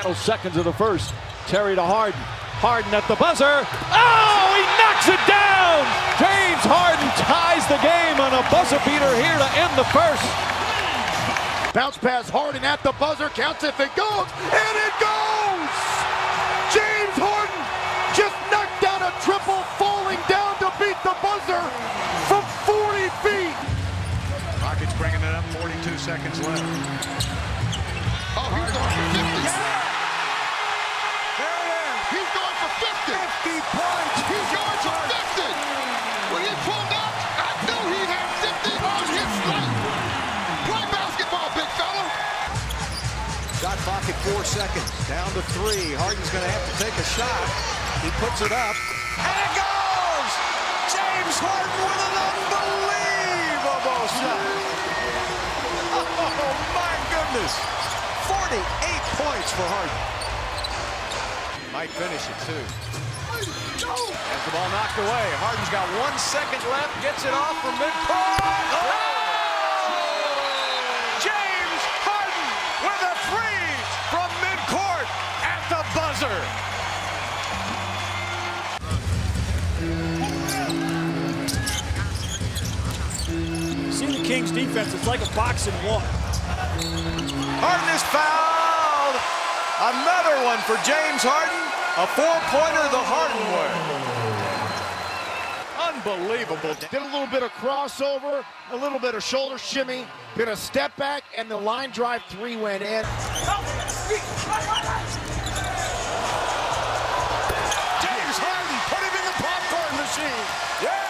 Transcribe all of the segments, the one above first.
final seconds of the first. Terry to Harden. Harden at the buzzer. Oh, he knocks it down! James Harden ties the game on a buzzer beater here to end the first. Bounce pass, Harden at the buzzer, counts if it goes, and it goes! James Harden just knocked down a triple, falling down to beat the buzzer from 40 feet. Rockets bringing it up, 42 seconds left. Oh, he's going for 50. Yeah. There it is. He's going for 50. 50 points. He's going for 50. When he pulled up, I knew he had 50 on his slate. Play basketball, big fella. Shot clock at 4 seconds. Down to 3. Harden's going to have to take a shot. He puts it up. And it goes! James Harden with an unbelievable shot. Oh, my goodness. 48 points for Harden. Might finish it, too. Has the ball knocked away. Harden's got 1 second left. Gets it off from midcourt. Oh! James Harden with a three from midcourt at the buzzer. See the Kings defense, it's like a boxing one. Harden is fouled. Another one for James Harden. A four-pointer the Harden way. Unbelievable. Did a little bit of crossover, a little bit of shoulder shimmy, did a step back, and the line drive three went in. James Harden put him in the popcorn machine. Yeah.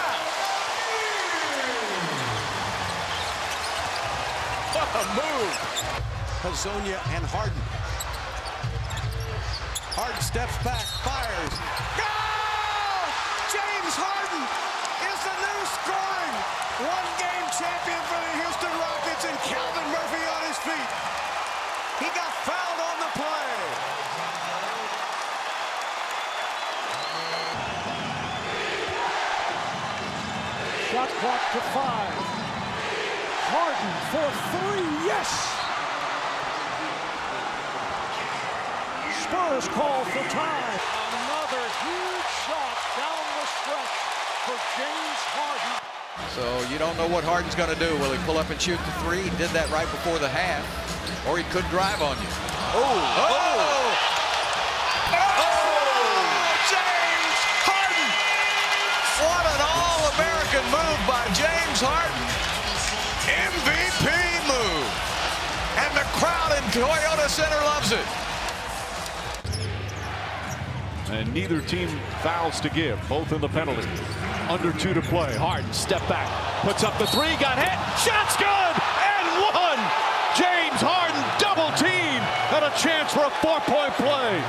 What a move. Hazonia and Harden. Harden steps back, fires. Go! James Harden is the new scoring one-game champion for the Houston Rockets, and Calvin Murphy on his feet. He got fouled on the play. Shot clock to 5. Harden for 3, yes! Spurs call for time. Another huge shot down the stretch for James Harden. So you don't know what Harden's going to do. Will he pull up and shoot the three? He did that right before the half. Or he could drive on you. Oh! James Harden! What an all-American move by James Harden. MVP move. And the crowd in Toyota Center loves it. And neither team fouls to give, both in the penalty. Under 2 to play. Harden, step back, puts up the 3, got hit, shot's good, and 1! James Harden, double team, and a chance for a 4-point play.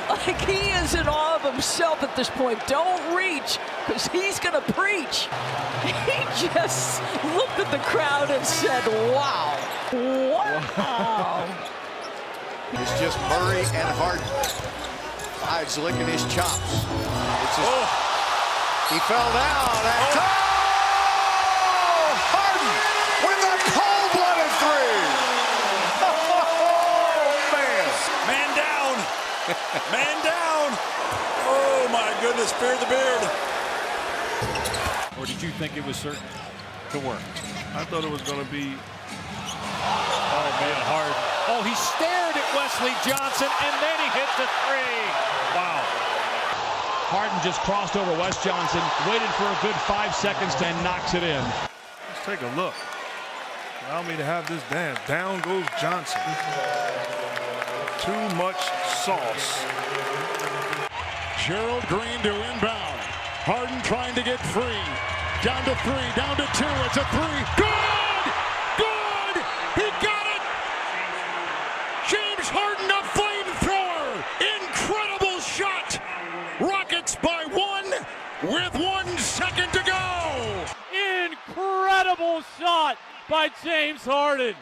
Like he is in awe of himself at this point. Don't reach, because he's going to preach. He just looked at the crowd and said, wow. Wow. It's just Murray and Harden. Hides licking his chops. He fell down. Harden with a cold-blooded three. Oh, man. Man down. Man down. Oh, my goodness. Fear the beard. Or did you think it was certain to work? I thought it was going to be. Oh, man, Harden. Oh, he stared at Wesley Johnson, and then he hit the 3. Wow. Harden just crossed over Wes Johnson, waited for a good 5 seconds, and knocks it in. Let's take a look. Allow me to have this dance. Down goes Johnson. Too much sauce. Gerald Green to inbound. Harden trying to get free. Down to 3, down to 2. It's a 3. Good! Good! He got it! James Harden, a flamethrower! Incredible shot! Rockets by 1 with 1 second to go! Incredible shot by James Harden.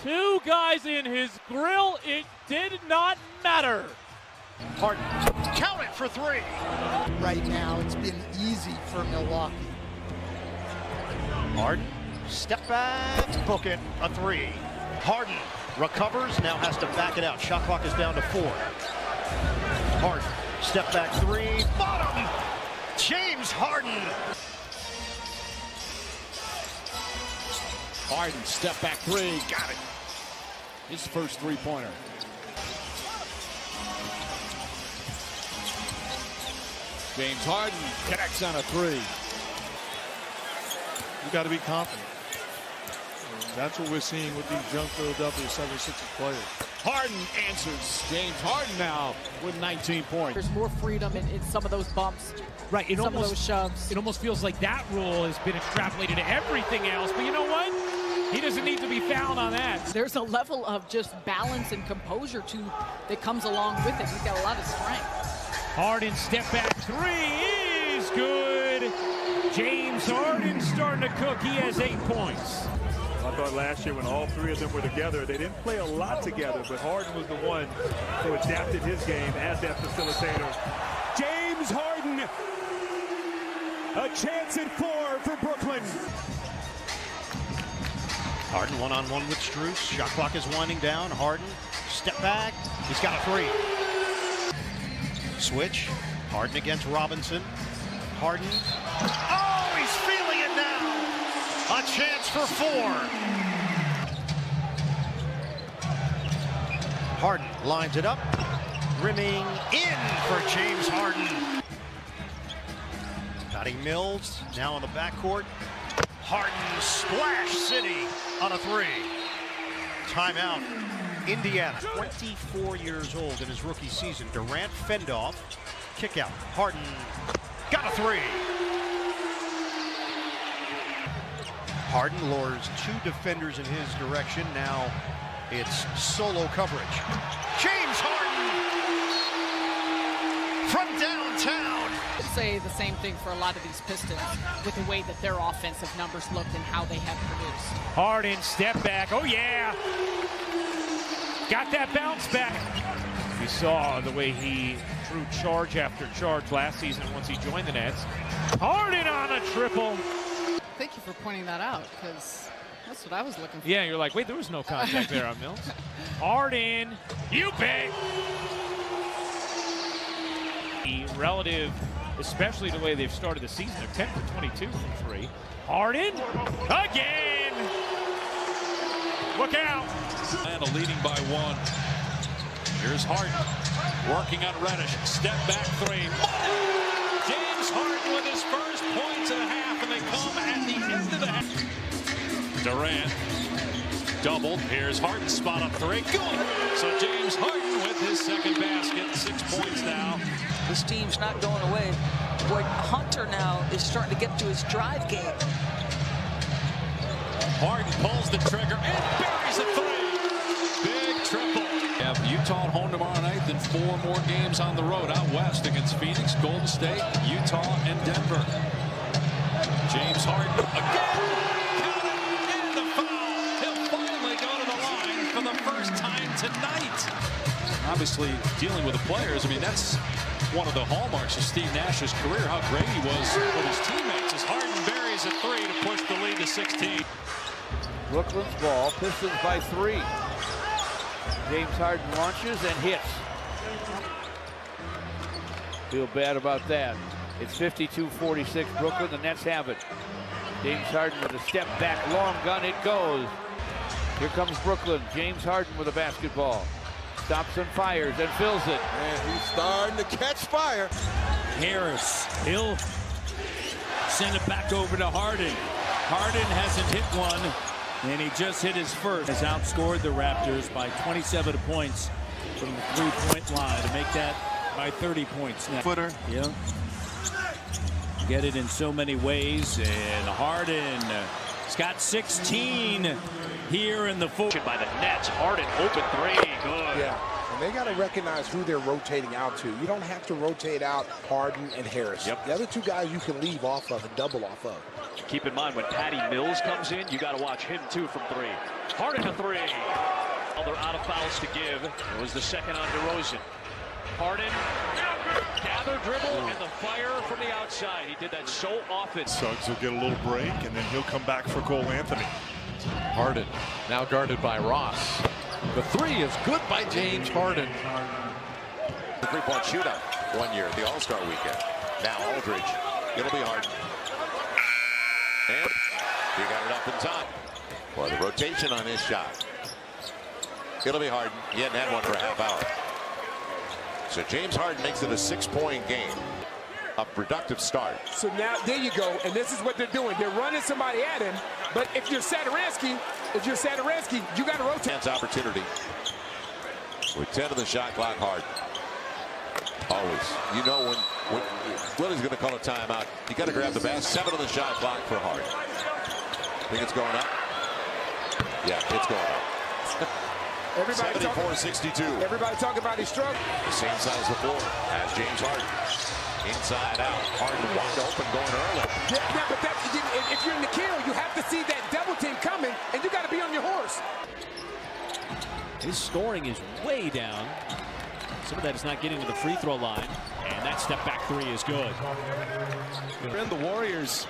2 guys in his grill. It did not matter. Harden, count it for 3. Right now, it's been easy for Milwaukee. Harden, step back, book it, a 3. Harden recovers, now has to back it out. Shot clock is down to 4. Harden, step back 3, bottom! James Harden! Harden, step back 3, got it. His first three-pointer. James Harden connects on a 3. You got to be confident. That's what we're seeing with these young Philadelphia 76ers players. Harden answers. James Harden now with 19 points. There's more freedom in some of those bumps. Right, Some of those shoves. It almost feels like that rule has been extrapolated to everything else. But you know what? He doesn't need to be fouled on that. There's a level of just balance and composure that comes along with it. He's got a lot of strength. Harden step back 3 is good. James Harden starting to cook. He has 8 points. I thought last year when all 3 of them were together, they didn't play a lot together, but Harden was the one who adapted his game as that facilitator. James Harden, a chance at 4 for Brooklyn. Harden one-on-one with Strus. Shot clock is winding down. Harden, step back. He's got a 3. Switch. Harden against Robinson. Harden. Oh, he's feeling it now. A chance for 4. Harden lines it up. Rimming in for James Harden. Patty Mills now in the backcourt. Harden splash city on a 3. Timeout. Indiana, 24 years old in his rookie season. Durant fend off. Kick out. Harden got a 3. Harden lures 2 defenders in his direction. Now it's solo coverage. James Harden from downtown. I'd say the same thing for a lot of these Pistons with the way that their offensive numbers looked and how they have produced. Harden step back. Oh, yeah. Got that bounce back. You saw the way he drew charge after charge last season once he joined the Nets. Harden on a triple. Thank you for pointing that out, because that's what I was looking for. Yeah, you're like, wait, there was no contact there on Mills. Harden, you bet. Relative, especially the way they've started the season, of 10 for 22 from 3. Harden, again. Look out. Atlanta leading by 1. Here's Harden working on Reddish. Step back 3. James Harden with his first points and a half, and they come at the end of the half. Durant doubled. Here's Harden's spot up 3. Good. So James Harden with his second basket. 6 points now. This team's not going away. Boy, Hunter now is starting to get to his drive game. Harden pulls the trigger and buries a 3. Big triple. Have Utah at home tomorrow night, then 4 more games on the road out west against Phoenix, Golden State, Utah, and Denver. James Harden again. Count it, and the foul. He'll finally go to the line for the first time tonight. Obviously, dealing with the players, I mean, that's one of the hallmarks of Steve Nash's career, how great he was with his teammates, as Harden buries a 3 to push the lead to 16. Brooklyn's ball, Pistons by 3. James Harden launches and hits. Feel bad about that. It's 52-46 Brooklyn. The Nets have it. James Harden with a step back, long gun, it goes. Here comes Brooklyn. James Harden with a basketball. Stops and fires and fills it. And he's starting to catch fire. Harris, he'll send it back over to Harden. Harden hasn't hit one, and he just hit his first. Has outscored the Raptors by 27 points from the 3-point line to make that by 30 points now. Footer. Yeah. Get it in so many ways, and Harden has got 16 here in the fourth. By the Nets, Harden open 3, good. Yeah, and they got to recognize who they're rotating out to. You don't have to rotate out Harden and Harris. Yep. The other 2 guys you can leave off of and double off of. Keep in mind, when Patty Mills comes in, you got to watch him too from 3. Harden to 3. Well, they're out of fouls to give. It was the second on DeRozan. Harden, gather, dribble, and the fire from the outside. He did that so often. Suggs will get a little break, and then he'll come back for Cole Anthony. Harden now guarded by Ross. The three is good by James Harden. The three-point shootout 1 year at the All-Star weekend. Now Aldridge. It'll be Harden. And he got it up in time. Well, the rotation on his shot. It'll be Harden. He hadn't had one for a half hour. So James Harden makes it a 6-point game. A productive start. So now, there you go. And this is what they're doing. They're running somebody at him. But if you're Satoransky, you got to rotate. Chance opportunity. With 10 of the shot clock, Harden. Always. You know when Willie's going to call a timeout, you got to grab the basket. 7 of the shot clock for Harden. Think it's going up? Yeah, it's going up. 74-62. Everybody talking about his struggle. The same side as before as James Harden. Inside out. Harden wide open going early. Yeah, but if you're in the kill, you have to see that double team coming, and you got to be on your horse. His scoring is way down. Some of that is not getting to the free throw line. And that step back three is good. And the Warriors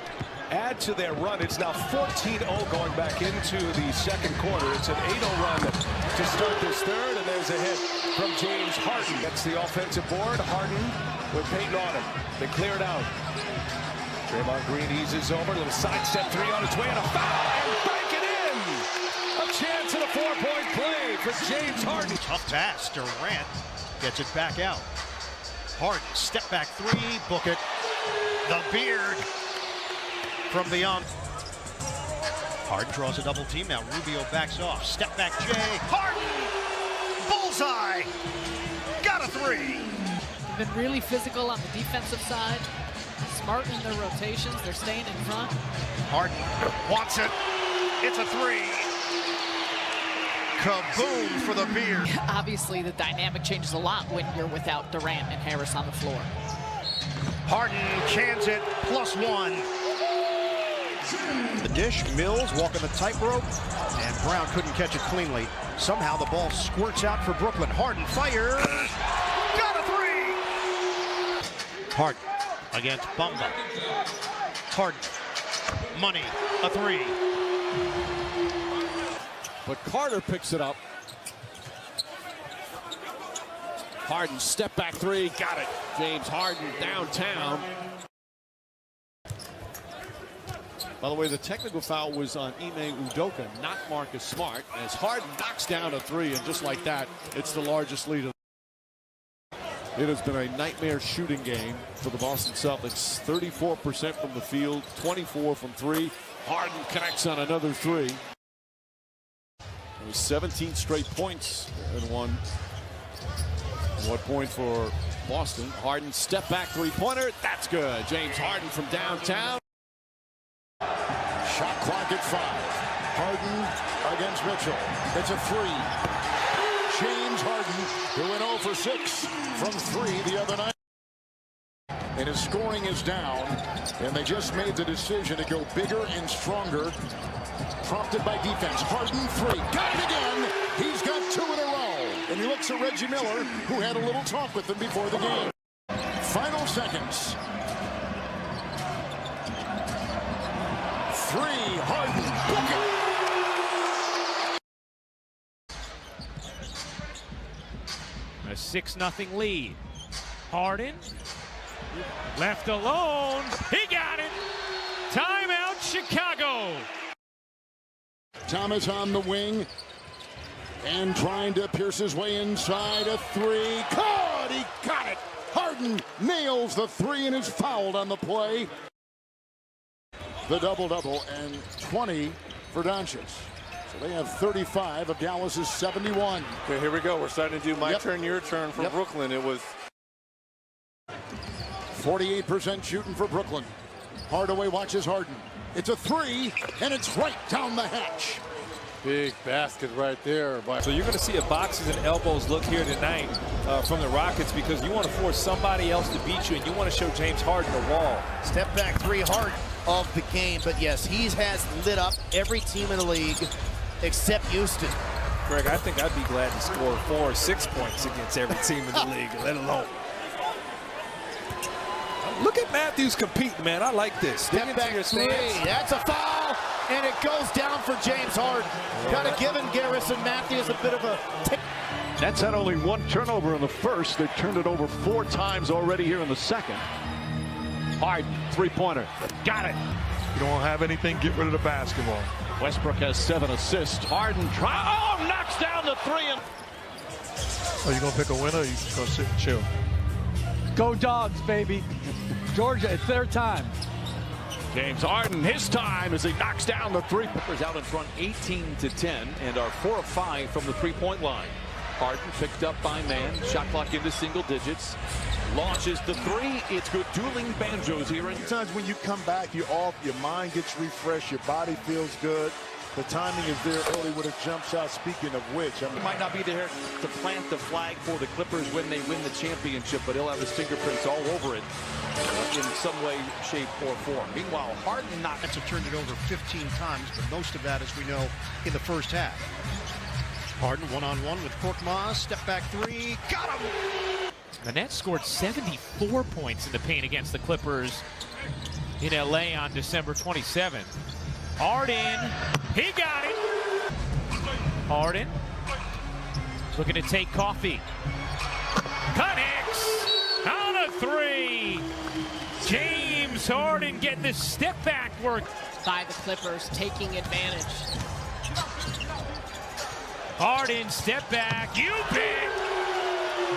add to their run. It's now 14-0 going back into the second quarter. It's an 8-0 run to start this third, and there's a hit from James Harden. That's the offensive board. Harden with Payton on him. They clear it out. Draymond Green eases over. Little sidestep three on its way, and a foul, and bank it in. A chance at a 4-point play for James Harden. Tough pass. Durant gets it back out. Harden, step back three, book it. The beard from beyond. Harden draws a double team. Now Rubio backs off. Step back Jay. Harden! Bullseye! Got a three! They've been really physical on the defensive side. Smart in their rotations. They're staying in front. Harden wants it. It's a three. Kaboom for the beard. Obviously, the dynamic changes a lot when you're without Durant and Harris on the floor. Harden cans it, +1. The dish, Mills walking the tightrope, and Brown couldn't catch it cleanly. Somehow the ball squirts out for Brooklyn. Harden fires. Got a three! Harden against Bamba. Harden, money, a three. But Carter picks it up. Harden, step back three, got it. James Harden downtown. By the way, the technical foul was on Ime Udoka, not Marcus Smart, as Harden knocks down a three, and just like that, it's the largest lead. It has been a nightmare shooting game for the Boston Celtics. 34% from the field, 24 from three. Harden connects on another three. 17 straight points in one. 1 point for Boston. Harden step back three-pointer. That's good. James Harden from downtown. Shot clock at 5. Harden against Mitchell. It's a three. James Harden, who went 0 for 6 from 3 the other night. And his scoring is down. And they just made the decision to go bigger and stronger. Prompted by defense. Harden three. Got it again. He's got 2 in a row. And he looks at Reggie Miller, who had a little talk with him before the game. Final seconds. 3. Harden. A 6-0 lead. Harden left alone. He got it. Timeout, Chicago. Thomas on the wing and trying to pierce his way inside. A three. Caught! He got it. Harden nails the three and is fouled on the play. The double-double and 20 for Doncic. So they have 35 of Dallas's 71. Okay, here we go. We're starting to do my turn, your turn for Brooklyn. It was 48% shooting for Brooklyn. Hardaway watches Harden. It's a three, and it's right down the hatch. Big basket right there. So you're going to see a boxes and elbows look here tonight from the Rockets, because you want to force somebody else to beat you, and you want to show James Harden the wall. Step back three, Harden of the game. But yes, he has lit up every team in the league except Houston. Greg, I think I'd be glad to score 4 or 6 points against every team in the league, let alone. Look at Matthews competing, man. I like this. Step back three. That's a foul. and it goes down for James Harden. Kind of giving Garrison Matthews a bit of a tick. Nets had only one turnover in the first. They've turned it over 4 times already here in the second. Harden, three-pointer. Got it. You don't have anything, get rid of the basketball. Westbrook has 7 assists. Harden knocks down the 3. Are you going to pick a winner or are you just going to sit and chill? Go Dogs, baby. Georgia, it's their time. James Harden, his time as he knocks down the 3. Clippers out in front 18-10 and are 4 of 5 from the three-point line. Harden picked up by man, shot clock into single digits, launches the 3. It's good. Dueling banjos here. Sometimes when you come back, you're off, your mind gets refreshed, your body feels good. The timing is there early with a jump shot. Speaking of which, He might not be there to plant the flag for the Clippers when they win the championship, but he'll have his fingerprints all over it in some way, shape, or form. Meanwhile, Harden Nets have turned it over 15 times, but most of that, as we know, in the first half. Harden one-on-one with Korkmaz, step back 3, got him! The Nets scored 74 points in the paint against the Clippers in LA on December 27th. Harden, he got it. Harden looking to take Coffee. Connects on a 3. James Harden getting the step back work by the Clippers, taking advantage. Harden, step back, you bet.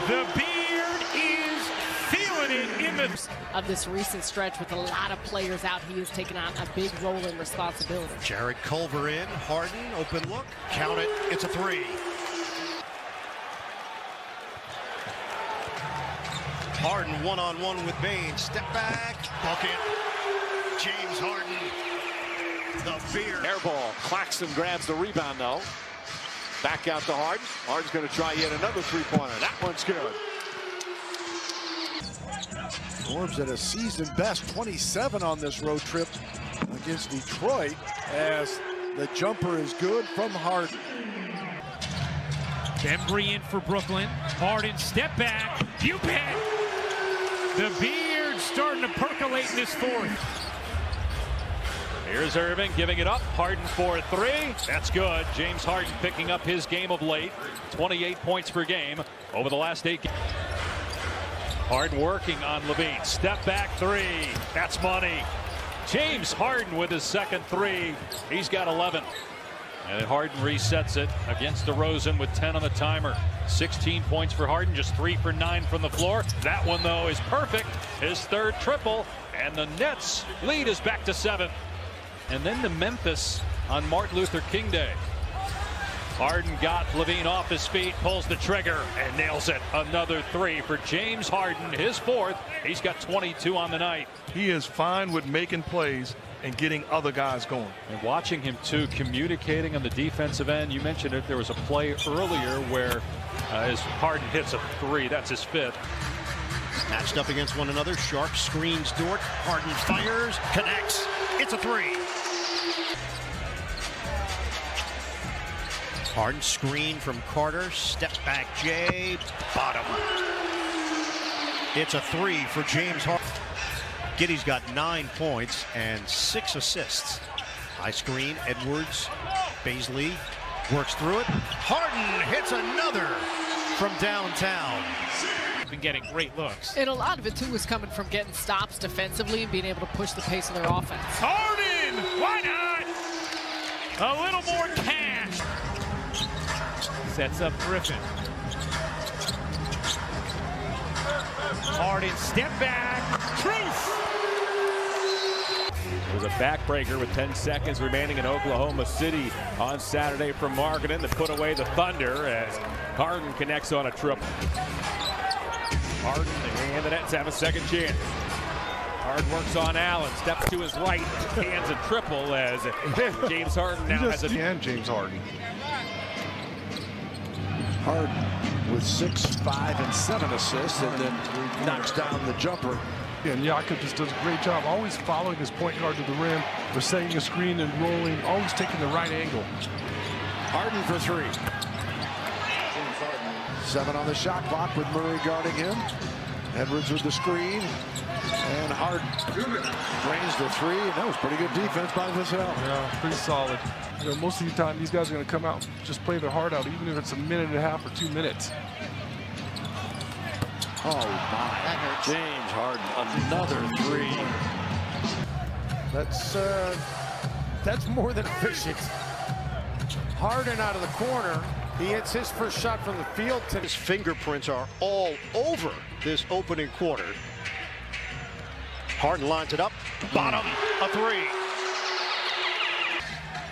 The beard is feeling it in the... Of this recent stretch with a lot of players out, he has taken on a big role and responsibility. Jared Culver in, Harden, open look, count it, it's a 3. Harden one-on-one with Bain, step back, bucket. James Harden, the beard. Air ball. Claxton grabs the rebound though. Back out to Harden. Harden's going to try yet another 3-pointer. That one's good. Forbes at a season best 27 on this road trip against Detroit, as the jumper is good from Harden. Bembry in for Brooklyn. Harden, step back. You bet. The beard starting to percolate in this 4th. Here's Irving giving it up. Harden for 3. That's good. James Harden picking up his game of late. 28 points per game over the last 8 games. Harden working on Levine. Step back 3. That's money. James Harden with his second 3. He's got 11. And Harden resets it against DeRozan with 10 on the timer. 16 points for Harden, just 3 for 9 from the floor. That one, though, is perfect. His 3rd triple. And the Nets lead is back to 7. And then to Memphis on Martin Luther King Day. Harden got Levine off his feet, pulls the trigger, and nails it. Another 3 for James Harden, his 4th. He's got 22 on the night. He is fine with making plays and getting other guys going. And watching him, too, communicating on the defensive end. You mentioned it. There was a play earlier where as Harden hits a 3. That's his 5th. Matched up against one another. Sharp screens Dort. Harden fires, connects. It's a 3. Harden screen from Carter. Step back Jay. Bottom. It's a 3 for James Harden. Giddey's got 9 points and 6 assists. High screen. Edwards. Baisley works through it. Harden hits another from downtown. Been getting great looks. And a lot of it, too, is coming from getting stops defensively and being able to push the pace of their offense. Harden! Why not? A little more cash. Sets up Griffin. Harden, step back. Truth! It was a backbreaker with 10 seconds remaining in Oklahoma City on Saturday from Markkanen to put away the Thunder as Harden connects on a triple. Harden and the Nets have a second chance. Harden works on Allen, steps to his right, hands a triple as James Harden now has a... And James Harden. Harden with 6, 5, and 7 assists, and then knocks down the jumper. And Jakob just does a great job always following his point guard to the rim, or setting a screen and rolling, always taking the right angle. Harden for 3. 7 on the shot clock with Murray guarding him. Edwards with the screen. And Harden drains the three, and that was pretty good defense by Vassell. Yeah, pretty solid. You know, most of the time, these guys are going to come out and just play their heart out, even if it's a minute and a half or 2 minutes. Oh, my. That hurts. James Harden, another three. That's more than efficient. Harden out of the corner. He hits his first shot from the field. His fingerprints are all over this opening quarter. Harden lines it up. Bottom, a three.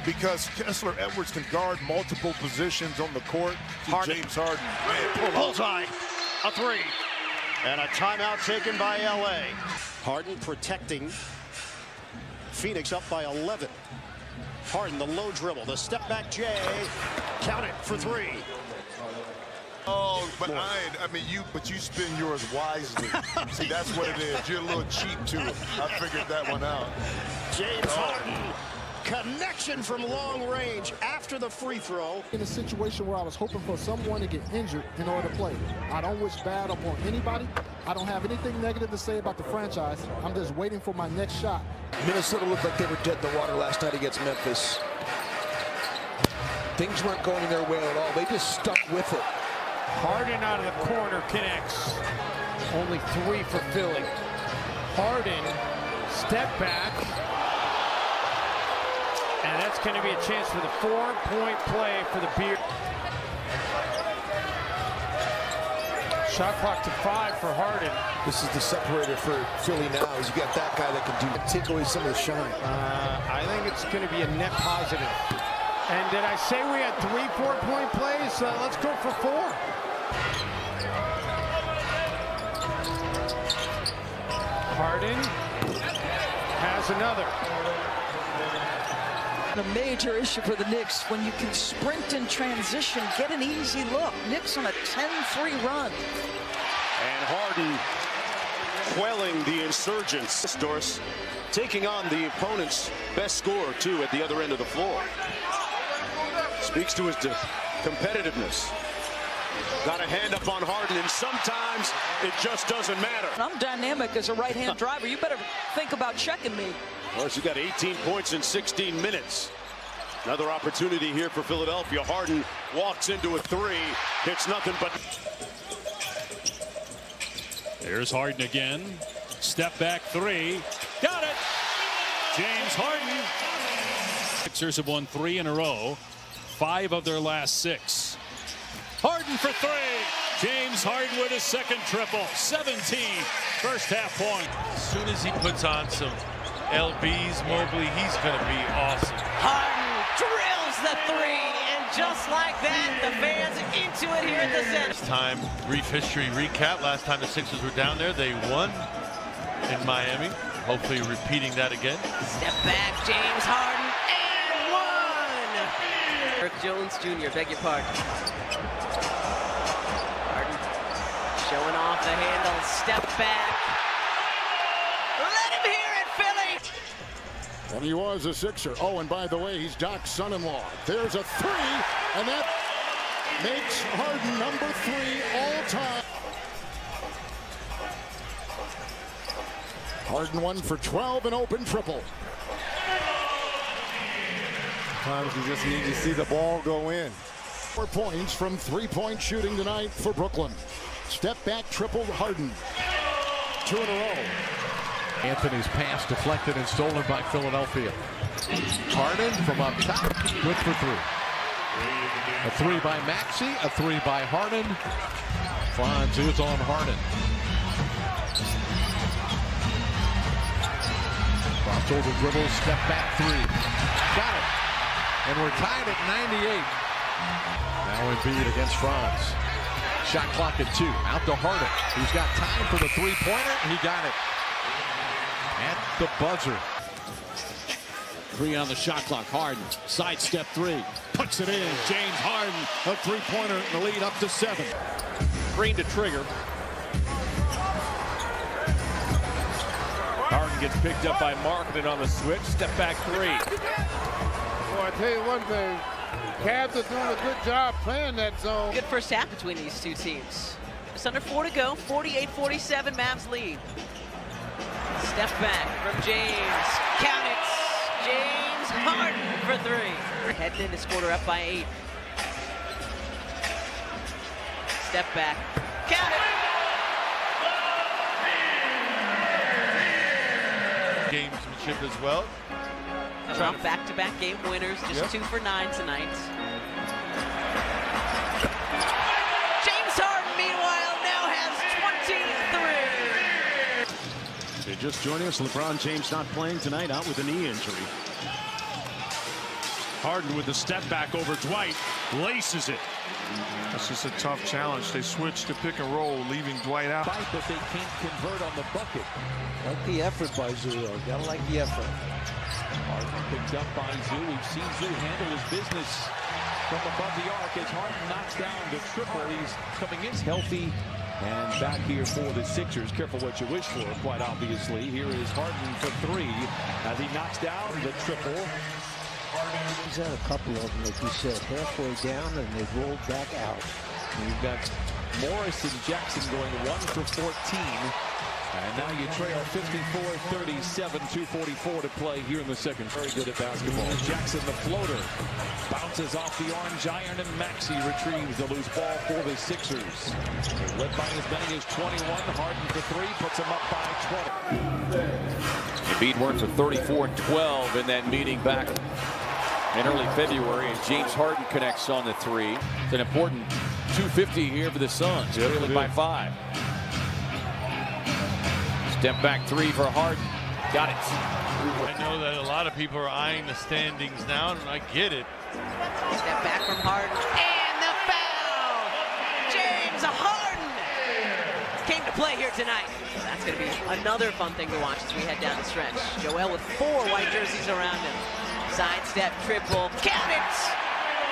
Because Kessler Edwards can guard multiple positions on the court. James Harden. Man, bullseye, a three. And a timeout taken by LA. Harden protecting. Phoenix up by 11. Harden, the low dribble, the step back J. Count it for three. Oh, but but you spend yours wisely. See, that's what it is. You're a little cheap to it. I figured that one out. James Harden, connection from long range after the free throw. In a situation where I was hoping for someone to get injured in order to play. I don't wish bad upon anybody. I don't have anything negative to say about the franchise. I'm just waiting for my next shot. Minnesota looked like they were dead in the water last night against Memphis. Things weren't going their way at all. They just stuck with it. Harden out of the corner connects. Only three for Philly. Harden, step back. And that's going to be a chance for the 4-point play for the Beard. Shot clock to 5 for Harden. This is the separator for Philly now, is you got that guy that can take away some of the shine. I think it's going to be a net positive. And did I say we had 3 4-point plays? Let's go for 4. Harden has another. A major issue for the Knicks when you can sprint in transition, get an easy look. Knicks on a 10-3 run. And Harden quelling the insurgents. Doris taking on the opponent's best scorer, too, at the other end of the floor. Speaks to his competitiveness. Got a hand up on Harden, and sometimes it just doesn't matter. I'm dynamic as a right-hand driver. You better think about checking me. Of course, he got 18 points in 16 minutes. Another opportunity here for Philadelphia. Harden walks into a three. Hits nothing but... There's Harden again. Step back three. Got it! James Harden. Sixers have won 3 in a row. 5 of their last 6. Harden for 3. James Harden with his second triple. 17 first half point. As soon as he puts on some LBs, Mobley, he's going to be awesome. Harden drills the 3, and just like that, the fans into it here at the center. This time, brief history recap. Last time the Sixers were down there, they won in Miami. Hopefully repeating that again. Step back, James Harden, and 1! Rick Jones Jr., beg your pardon. Harden showing off the handle, step back. Let him hear it, Philly! And he was a Sixer. Oh, and by the way, he's Doc's son-in-law. There's a 3, and that makes Harden number 3 all time. Harden 1 for 12, an open triple. Sometimes you just need to see the ball go in. 4 points from 3-point shooting tonight for Brooklyn. Step back triple Harden. 2 in a row. Anthony's pass deflected and stolen by Philadelphia. Harden from up top, good for 3. A 3 by Maxey, a 3 by Harden. Franz is on Harden. Crossover dribble, step back 3. Got it. And we're tied at 98. Now Embiid against Franz. Shot clock at 2. Out to Harden. He's got time for the 3-pointer. He got it. At the buzzer. 3 on the shot clock. Harden, sidestep 3. Puts it in. James Harden, a 3-pointer, the lead up to 7. Green to trigger. Harden gets picked up by Markkanen on the switch. Step back 3. Boy, I tell you one thing. Cavs are doing a good job playing that zone. Good first half between these two teams. Just under 4 to go. 48-47, Mavs lead. Step back from James. Count it. James Harden for three. Heading in this quarter up by 8. Step back. Count it. Gamesmanship as well. Coming off back-to-back game winners, just 2 for 9 tonight. James Harden, meanwhile, now has 23. They're just joining us. LeBron James not playing tonight, out with a knee injury. Harden with the step back over Dwight, laces it. That's just a tough challenge. They switched to pick and roll, leaving Dwight out. Fight, but they can't convert on the bucket. Like the effort by Zoo, though. Gotta like the effort. Harden picked up by Zoo. We've seen Zoo handle his business from above the arc as Harden knocks down the triple. He's coming in healthy and back here for the Sixers. Careful what you wish for, quite obviously. Here is Harden for 3 as he knocks down the triple. He's had a couple of them, like you said, halfway down, and they've rolled back out. You've got Morris and Jackson going 1 for 14. And now you trail 54-37, 2:44 to play here in the second. Very good at basketball. Jackson, the floater, bounces off the orange iron, and Maxey retrieves the loose ball for the Sixers. Led by as many as 21. Harden for 3, puts him up by 20. Embiid worked for 34 and 12 in that meeting back in early February, and James Harden connects on the 3. It's an important 250 here for the Suns, trailing by 5. Step back 3 for Harden. Got it. I know that a lot of people are eyeing the standings now, and I get it. Step back from Harden. And the foul! James Harden came to play here tonight. That's going to be another fun thing to watch as we head down the stretch. Joel with 4 white jerseys around him. Sidestep, triple, count it!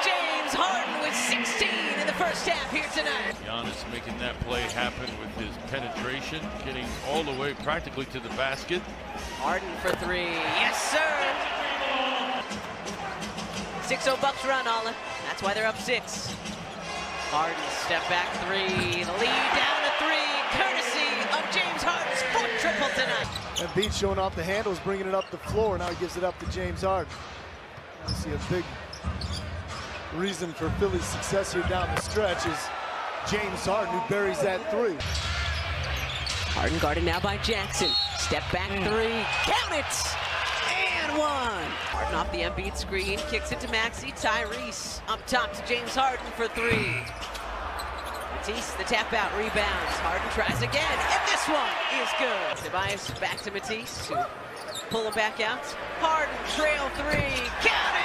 James Harden with 16 in the first half here tonight. Giannis making that play happen with his penetration, getting all the way practically to the basket. Harden for 3. Yes, sir! 6-0 Bucks run, Alla. That's why they're up 6. Harden step back 3. The lead down to 3, courtesy of James Harden's 4th triple tonight. Embiid showing off the handles, bringing it up the floor. Now he gives it up to James Harden. You see a big reason for Philly's success here down the stretch is James Harden, who buries that 3. Harden guarded now by Jackson. Step back 3. Count it! And 1. Harden off the Embiid screen. Kicks it to Maxey. Tyrese up top to James Harden for 3. Matisse, the tap out, rebounds. Harden tries again, and this one is good. Tobias back to Matisse to pull it back out. Harden trail 3. Count it!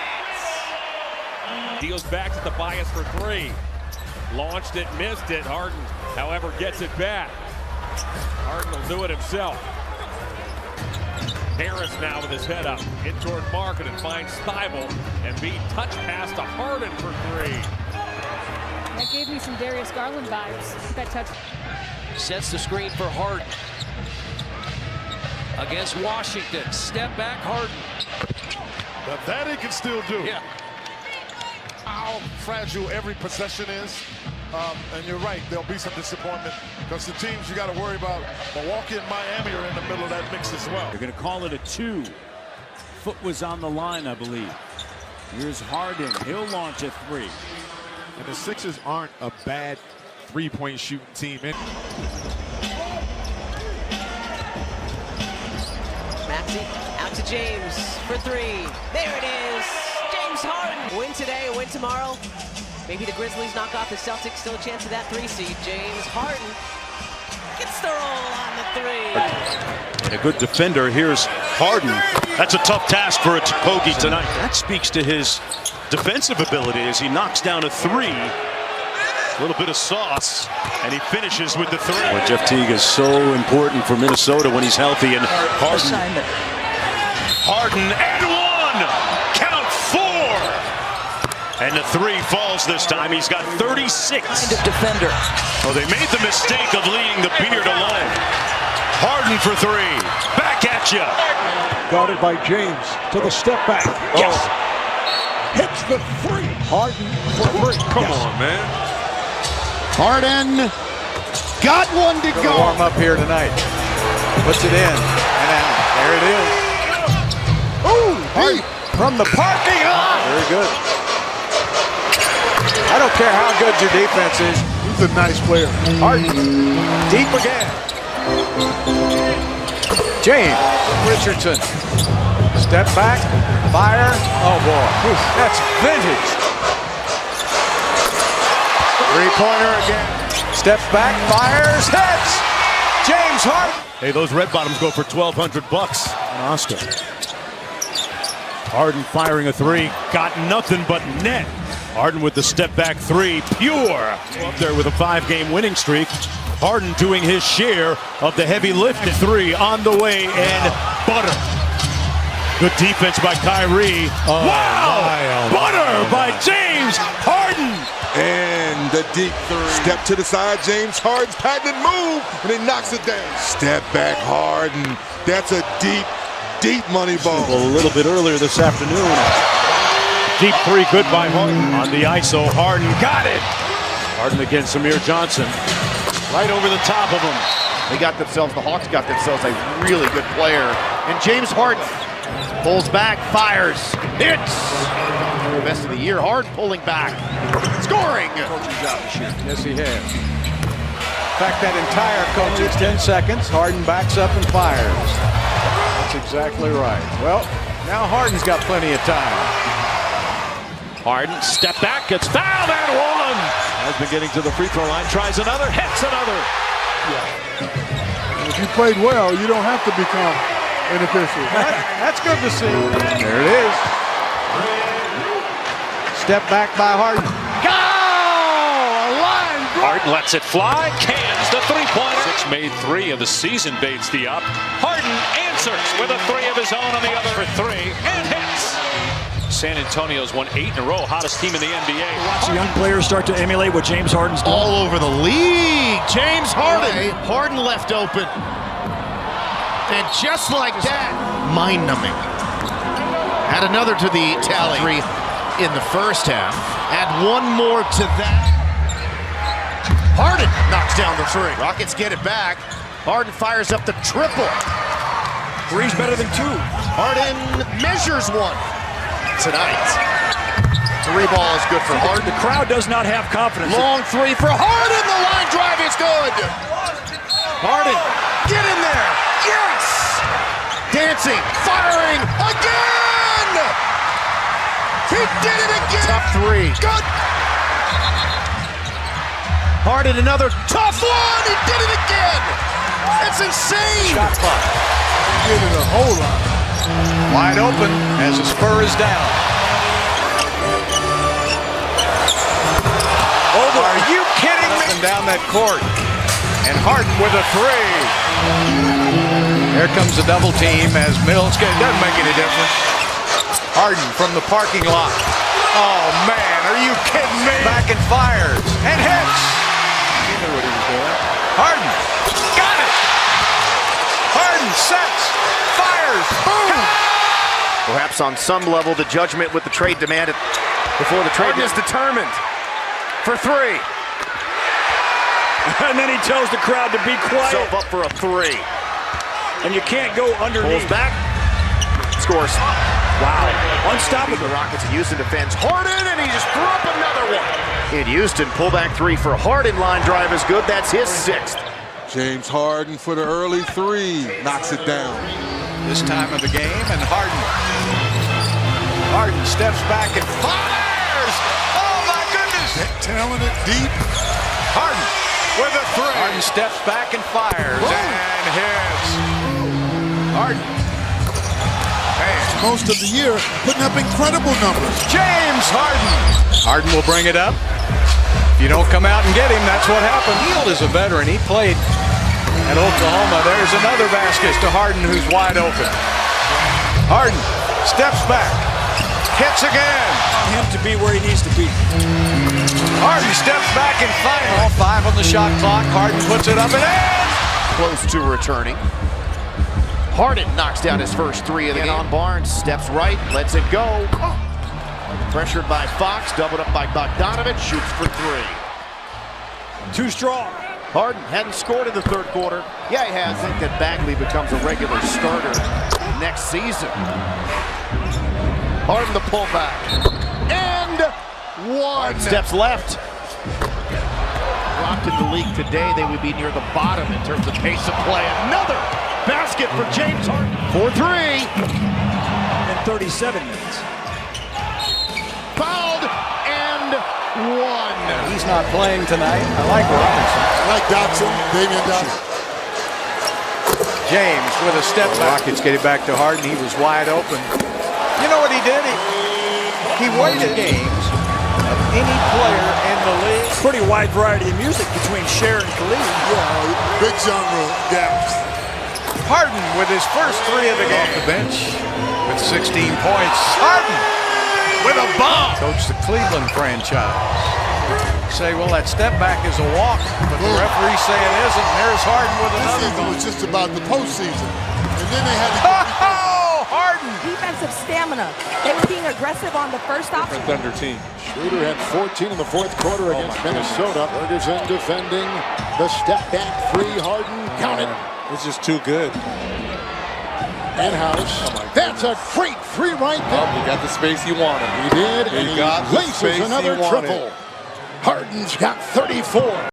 Deals back to Tobias for 3. Launched it, missed it. Harden, however, gets it back. Harden will do it himself. Harris now with his head up. In toward Market and finds Steibel. Embiid touch pass to Harden for 3. That gave me some Darius Garland vibes. That touch. Sets the screen for Harden. Against Washington. Step back, Harden. But that he can still do. Yeah. How fragile every possession is. And you're right, there'll be some disappointment because the teams you got to worry about, Milwaukee and Miami, are in the middle of that mix as well. They're going to call it a 2. Foot was on the line, I believe. Here's Harden. He'll launch a 3. And the Sixers aren't a bad three-point shooting team. Maxey out to James for 3. There it is. James Harden. Win today, a win tomorrow. Maybe the Grizzlies knock off the Celtics. Still a chance of that 3 seed. James Harden gets the roll on the 3. And a good defender. Here's Harden. That's a tough task for a Tokogi tonight. That speaks to his defensive ability as he knocks down a 3. A little bit of sauce, and he finishes with the 3. Well, Jeff Teague is so important for Minnesota when he's healthy, and Harden and 1. Count 4. And the 3 falls this time. He's got 36. Kind of defender. Oh, they made the mistake of leaving the Beard alone. Harden for 3. Back at you. Guarded by James to the step back. Yes. Hits the 3. Harden for 3. Come on, man. Harden got one to go. Warm up here tonight. Puts it in. And there it is. Deep. From the parking lot. Very good. I don't care how good your defense is. He's a nice player. Harden. Deep again. James Richardson. Step back. Fire. Oh, boy. That's vintage. Three-pointer again. Steps back. Fires. Hits. James Harden. Hey, those red bottoms go for $1,200 on Oscar. Harden firing a three, got nothing but net. Harden with the step back three, pure. Up there with a 5-game winning streak. Harden doing his share of the heavy lift. Three on the way and butter. Good defense by Kyrie. Wow! Butter by James Harden. And the deep three. Step to the side, James Harden's patented move, and he knocks it down. Step back, Harden. That's a deep money ball. A little bit earlier this afternoon. Deep three, good by Harden. On the ISO, Harden got it. Harden against Amir Johnson. Right over the top of him. The Hawks got themselves a really good player. And James Harden pulls back, fires, hits. Best of the year, Harden pulling back, scoring. Coaching job this year. Yes, he has. In fact, that entire coaching 10 seconds, Harden backs up and fires. That's exactly right. Well, now Harden's got plenty of time. Harden, step back, gets fouled and one. Has been getting to the free throw line, tries another, hits another. If you played well, you don't have to become inefficient. That's good to see. There it is. Step back by Harden. Go! A line. Harden lets it fly, cans the three-pointer. Six made three of the season, baits the up. Harden answers with a three of his own on the other for three and hits. San Antonio's won 8 in a row, hottest team in the NBA. Watch the young players start to emulate what James Harden's doing. All over the league, James Harden. Harden left open. And just like that, mind-numbing. Add another to the tally in the first half. Add one more to that. Harden knocks down the three. Rockets get it back. Harden fires up the triple. Three's better than two. Harden measures one tonight. Three ball is good for Harden. The crowd does not have confidence. Long three for Harden. The line drive is good. Harden, get in there. Yes! Dancing, firing again! He did it again! Tough three. Good! Harden, another tough one! He did it again! That's insane! Shot clock. He did it a whole lot. Wide open as his spur is down. Over. Are you kidding me? Down that court. And Harden with a three. Here comes the double team as Mills doesn't make any difference. Harden from the parking lot. Oh man, are you kidding me? Back and fires and hits. He knew what he was doing. Harden got it. Harden sets, fires, boom. Perhaps on some level the judgment with the trade demanded before the trade is determined for three. And then he tells the crowd to be quiet. Himself up for a three. And you can't go underneath. Pulls back. Scores. Wow. Unstoppable. The Rockets in Houston defends Harden, and he just threw up another one. In Houston, pullback three for Harden. Line drive is good. That's his sixth. James Harden for the early three. Knocks it down. This time of the game, and Harden. Harden steps back and fires! Oh my goodness! Talented, deep. Harden with a three. Harden steps back and fires and hits. Harden. Most of the year, putting up incredible numbers. James Harden. Harden will bring it up. If you don't come out and get him, that's what happened. Hield is a veteran. He played at Oklahoma. There's another basket to Harden, who's wide open. Harden steps back. Hits again. Him to be where he needs to be. Harden steps back and finally. All five on the shot clock. Harden puts it up and in. Close to returning. Harden knocks down his first three of the game. On Barnes, steps right, lets it go. Pressured by Fox, doubled up by Bogdanovich, shoots for three. Too strong. Harden hadn't scored in the third quarter. Yeah, he has. I think that Bagley becomes a regular starter next season. Harden the pullback. And one. Steps left. Dropped in the league today. They would be near the bottom in terms of pace of play. Another basket for James Harden. 4-3. In 37 minutes. Fouled and one. He's not playing tonight. I like Robinson. I like Dotson, Damian Dotson. James with a step back. Rockets get it back to Harden. He was wide open. You know what he did? He waited games of any player in the league. Pretty wide variety of music between Cher and Khalid. Yeah, big genre gaps. Harden with his first three of the game. Off the bench with 16 points. Harden with a bomb. Coach the Cleveland franchise. Say, well, that step back is a walk, but the referees say it isn't. And there's Harden with another. This season was just about the postseason, and then they had to. Oh, Harden! Defensive stamina. They were being aggressive on the first option. Thunder team. Schroeder had 14 in the fourth quarter against Minnesota. Ferguson defending the step back three. Harden counted. It's just too good. In-house. That's a great three right there. He got the space he wanted. He did, and he got the laces space he another wanted. triple. Harden's got 34.